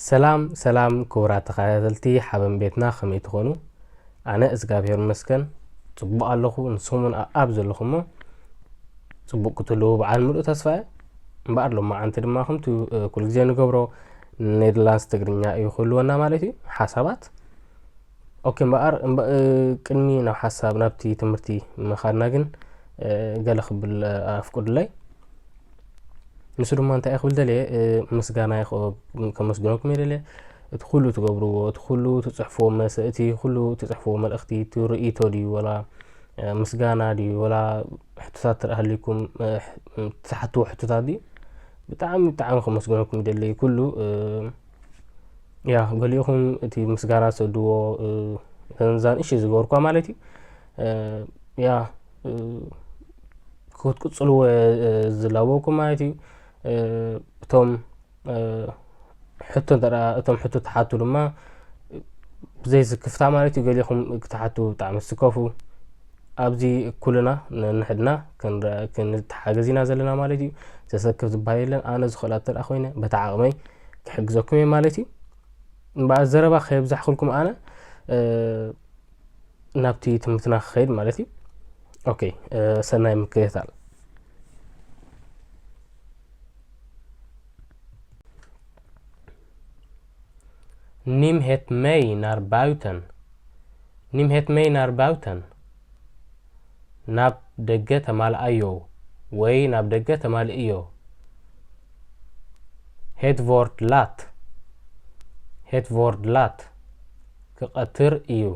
ሰላም ክቡራት ተኸታተልቲ ሓበን ቤትና ከመይ ትኾኑ ኣነ እግዚአብሔር ይመስገን ጽቡቕ ኣለኹ ንስኹምን ኣብ ዘለኹሞ ጽቡቕ ክትህልው በዓል ምሉእ ተስፋ እምበኣር ሎማዓንቲ ድማ ከምቲ ኩሉ ግዜ ንገብሮ ኔደርላንድስ ትግርኛ እዩ ክህልወና ማለት እዩ ሓሳባት ኦኬ እምበኣር ቅድሚ ናብ ሓሳብ ናብቲ ትምህርቲ ምኻድና ግን ገለ ክብል ኣፍቅዱለይ ንሱ ድማ እንታይ ክብል ደልየ ምስጋና ከመስግነኩም ይደልየ እቲ ኩሉ ትገብርዎ እቲ ኩሉ ትጽሕፍዎ እቲ ኩሉ ትጽሕፍዎ መልእኽቲ ትርእይቶ ድዩ ወላ ምስጋና ድዩ ወላ ሕቶታት ትረኣህልኩም ትሓትዎ ሕቶታት ድዩ ብጣዕሚ ከመስግነኩም ይደልየ ኩሉ ያ ገሊኹም እቲ ምስጋና ሰድዎ ገንዛን እሺ ዝገበርኳ ማለት እዩ ያ ክትቅጽልዎ ዝለበኩም ማለት እዩ እቶም ሕቶ ተሓቱ ድማ ብዘይ ዝክፍታ ማለት እዩ ገሊኹም ክትሓቱ ብጣዕሚ ዝስከፉ ኣብዚ ኩልና ንሕድና ክንተሓገዝ ኢና ዘለና ማለት እዩ ዘሰክፍ ዝበሃል የለን ኣነ ዝኽእል እንተደኣ ኮይነ በታ ዓቕመይ ክሕግዘኩም እየ ማለት እዩ እምበኣር ዘረባ ከየብዛሕክልኩም ኣነ ናብቲ ትምህርትና ክኸይድ ማለት እዩ ኦኬ ሰናይ ምክትታል Neem het mee naar buiten. Neem het mee naar buiten. Nab degge tamal ayo. Way nab degge tamal iyo. Het woord laat. Het woord laat. Geqatir iyo.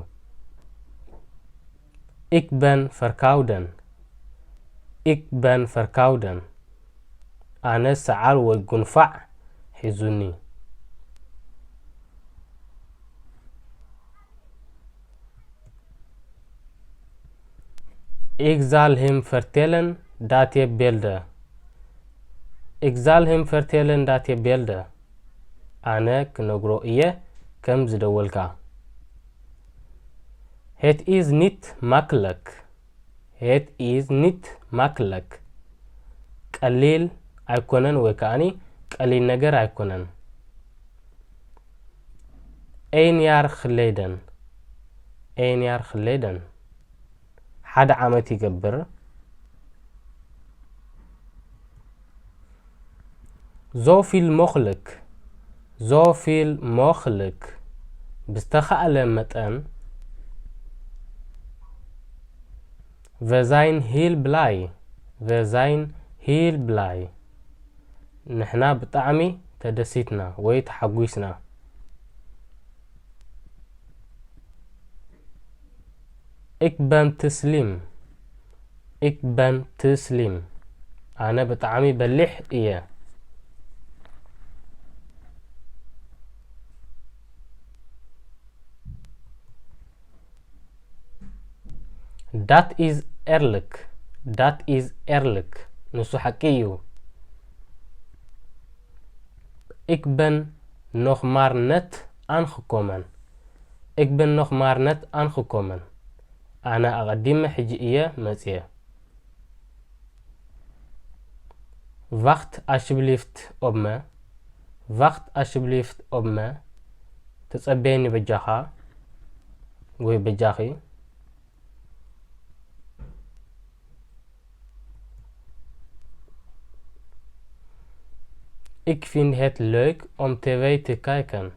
Ik ben verkouden. Ik ben verkouden. Ane saal wa gunfa' hizuni. Ik zal hem vertellen dat je belde. Ik zal hem vertellen dat je belde. Ana knogro ie kem zdawalka. Het is niet makkelijk. Het is niet makkelijk. قليل aykonen وكاني قليل ነገር aykonen. 1 jaar geleden. 1 jaar geleden. حد عامت يقبر زو في المخلق بستخأل متن وزين هيل بلاي نحنا بطعمي تدسيتنا ويتحقويسنا Ik ben تسليم أنا بطعمي بلح إيه Dat is eerlijk نسو حكيو Ik ben nog maar net aangekomen أنا أقدم حجئية مسيح Wacht alsjeblieft op me تتصبيني بجاها وبجاهي Ik vind het leuk om tv te kijken.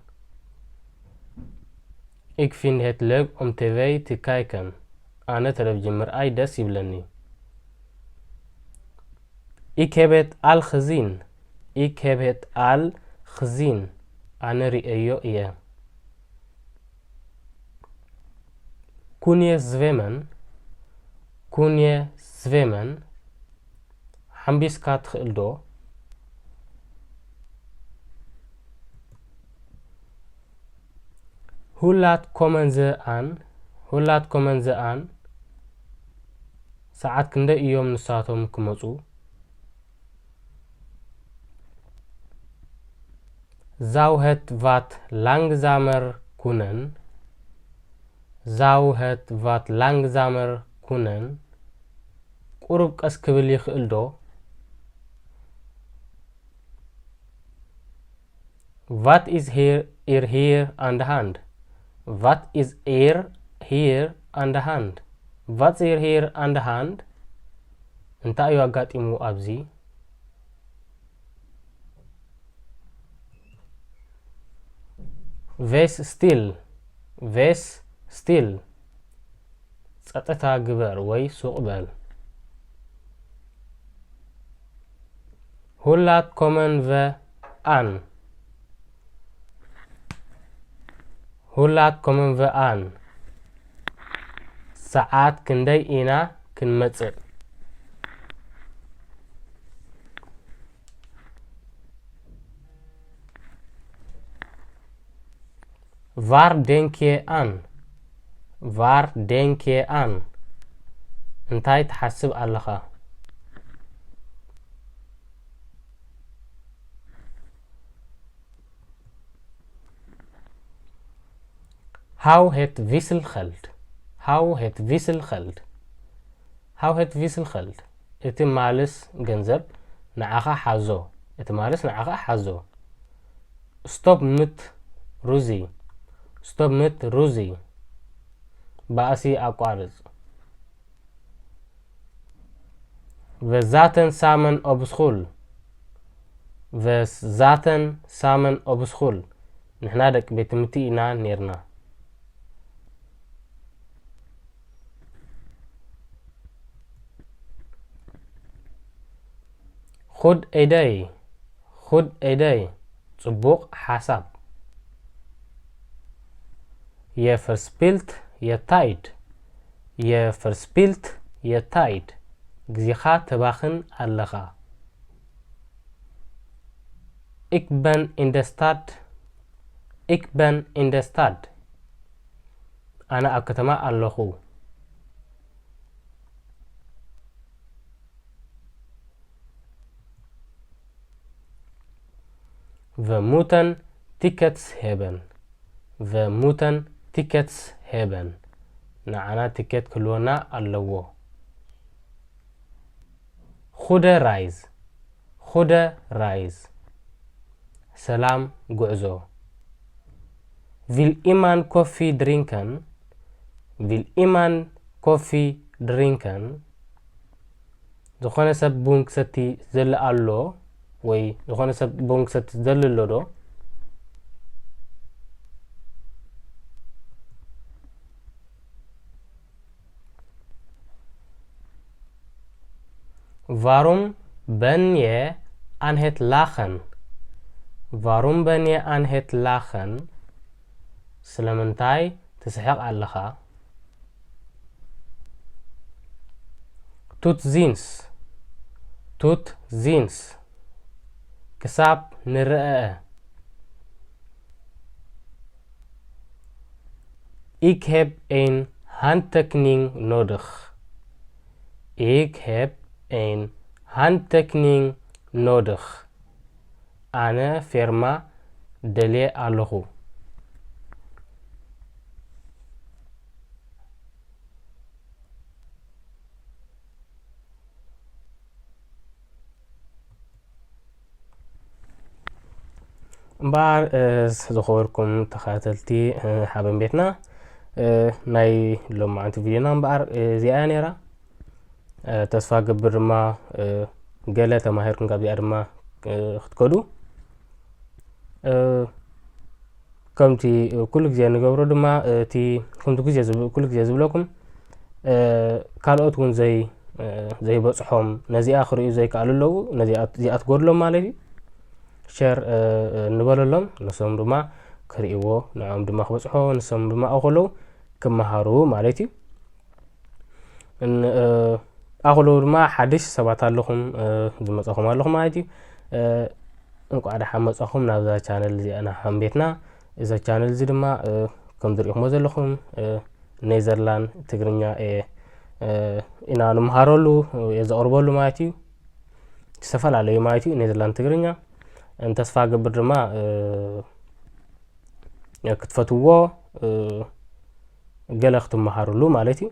Ik vind het leuk om tv te kijken. أنا تلفزيون مرئي داس يبلني. Ik heb het al gezien. أنا رأيو إيه. Kun je zwemmen? حنبيس كات خلدو. Hoe laat komen ze aan? ساعات كندا إيوم نساتهم كمزو Zou het wat langzamer kunnen? قرب أسكبل يخلدو what is here and hand what is here and hand what's here and hand እንታይ እዩ አጋጢሙ ኣብዚ ves still ጸጥታ ግበር ወይ ሱቅ በል ሁላት ኮመን vе an ሰዓት ክንደይ ኢና ክንመጽእ var denke an እንታይ ትሓስብ ኣለኻ how het wissel እቲ ማልስ ገንዘብ ንዓኻ ሓዞ stop mit ruzi ባእሲ አቋርጽ wir zaten samen op school ንሕና ደቂ ቤት ትምህርቲ ኢና ነርና خد idee ጽቡቕ ሓሳብ je verspilt je tijd ግዚኻ ተባኽን ኣለኻ ik ben in de stad ኣነ ኣብ ከተማ ኣለኹ we moeten tickets hebben ንዓና ቲኬት ክልወና ኣለዎ goede reis ሰላም ጉዕዞ will iemand koffie drinken ዝኾነ ሰብ ቡን ክሰቲ ዘለ ኣሎ ወይ ዝኾነ ሰብ ቡን ክሰቲ ዘለ ኣሎ ዶ Waarom ben je aan het lachen? ስለምንታይ ትስሕቕ ኣለኻ? Tot ziens. ክሳብ ንርአ Ik heb een handtekening nodig. ኣነ ፌርማ ደልየ ኣለኹ እምበር ዝኸበርኩም ተኸታተልቲ ሓበን ቤትና ናይ ሎማዓንቲ ቪድዮና እምበር እዚኣ ነይራ ተስፋ ገብር ድማ ገለ ተማሂርኩም ካብዚኣ ድማ ክትከዱ ከምቲ ኩሉ ግዜ ንገብሮ ድማ እቲ ኩሉ ግዜ ዝብለኩም ካልኦት እውን ዘይበፅሖም ነዚኣ ክርእዩ ዘይከኣሉ ኣለዉ ነዚኣ ትጎድሎም ማለት እዩ ሸር ንበለሎም ንሶም ድማ ክርእይዎ ንዖም ድማ ክበፅሖ ንሶም ድማ ኣኸለው ክመሃሩ ማለት እዩ ኣኸለው ድማ ሓድሽ ሰባት ኣለኹም ዝመፀኹም ኣለኹም ማለት እዩ እንኳዕ ደሓን መፀኹም ናብዛ ቻነል እዚኣና ሓንቤትና እዛ ቻነል እዚ ድማ ከም ዝሪእኹሞ ዘለኹም ኔዘርላንድ ትግርኛ ኢና ንምሃረሉ የዘቕርበሉ ማለት እዩ ዝተፈላለዩ ማለት እዩ ኔዘርላንድ ትግርኛ እንተስፋ ገብር ድማ ክትፈትዎ ገለ ክትመሃሩሉ ማለት እዩ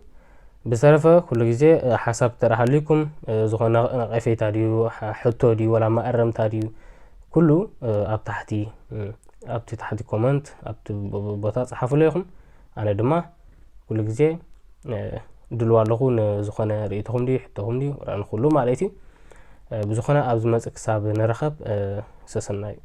ብሰረፈ ኩሉ ግዜ ሓሳብ ተራሃልኩም ዝኾነ ነቐፌታ ድዩ ሕቶ ድዩ ወላ ማእረምታ ድዩ ኩሉ ኣብ ታሕቲ ኣብቲ ታሕቲ ኮመንት ኣብቲ ቦታ ጽሓፉ ለይኹም ኣነ ድማ ኩሉ ግዜ ድልዋ ኣለኹ ንዝኾነ ርእይቶኹም ዲ ሕቶኹም ዲ ወራን ኩሉ ማለት እዩ ብዝኾነ ኣብ ዝመጽእ ክሳብ ንረኸብ ሰሰናይ